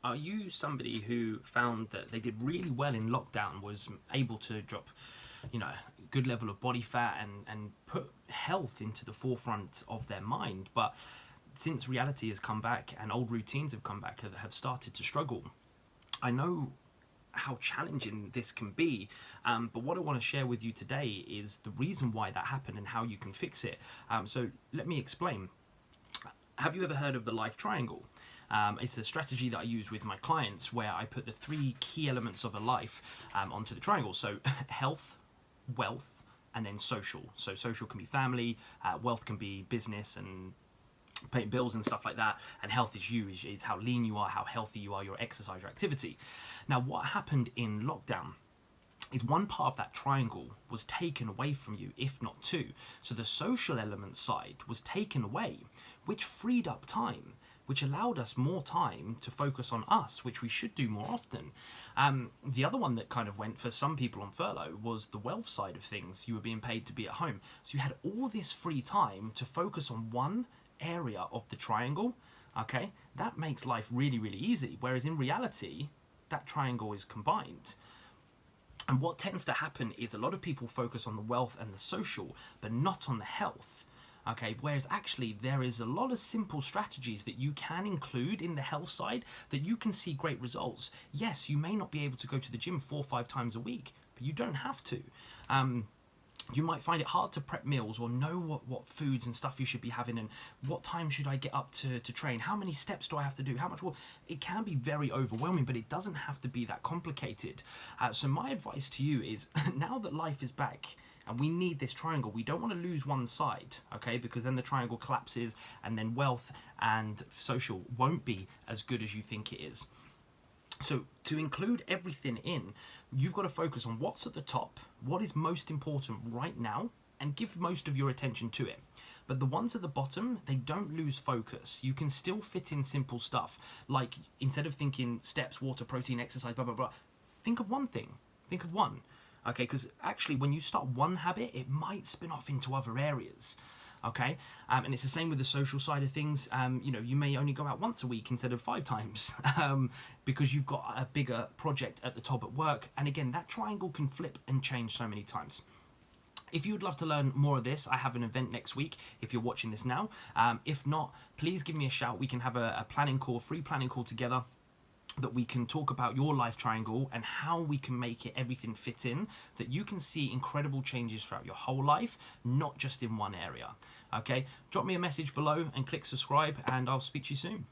Are you somebody who found that they did really well in lockdown, was able to drop, a good level of body fat and put health into the forefront of their mind, but since reality has come back and old routines have come back, have started to struggle? I know how challenging this can be, but what I want to share with you today is the reason why that happened and how you can fix it. So let me explain. Have you ever heard of the life triangle? It's a strategy that I use with my clients where I put the three key elements of a life onto the triangle. So health, wealth, and then social. So social can be family, wealth can be business and paying bills and stuff like that, and health is you, is how lean you are, how healthy you are, your exercise, your activity. Now, what happened in lockdown is one part of that triangle was taken away from you, if not two. So the social element side was taken away, which freed up time, which allowed us more time to focus on us, which we should do more often. The other one that kind of went for some people on furlough was the wealth side of things. You were being paid to be at home. So you had all this free time to focus on one area of the triangle. Okay, that makes life really, really easy. Whereas in reality, that triangle is combined. And what tends to happen is a lot of people focus on the wealth and the social, but not on the health. Okay, whereas actually there is a lot of simple strategies that you can include in the health side that you can see great results. Yes, you may not be able to go to the gym 4 or 5 times a week, but you don't have to. You might find it hard to prep meals or know what foods and stuff you should be having and what time should I get up to train, how many steps do I have to do, how much water. It can be very overwhelming, but it doesn't have to be that complicated. So my advice to you is now that life is back and we need this triangle, we don't want to lose one side, okay, because then the triangle collapses and then wealth and social won't be as good as you think it is. So to include everything in, you've got to focus on what's at the top, what is most important right now, and give most of your attention to it. But the ones at the bottom, they don't lose focus. You can still fit in simple stuff, like instead of thinking steps, water, protein, exercise, blah, blah, blah, think of one thing. Think of one. Okay, because actually when you start one habit, it might spin off into other areas. Okay, and it's the same with the social side of things. You may only go out once a week instead of 5 times because you've got a bigger project at the top at work. And again, that triangle can flip and change so many times. If you would love to learn more of this, I have an event next week if you're watching this now. If not, please give me a shout. We can have a planning call, free planning call together, that we can talk about your life triangle and how we can make it everything fit in, that you can see incredible changes throughout your whole life, not just in one area. Okay, drop me a message below and click subscribe, and I'll speak to you soon.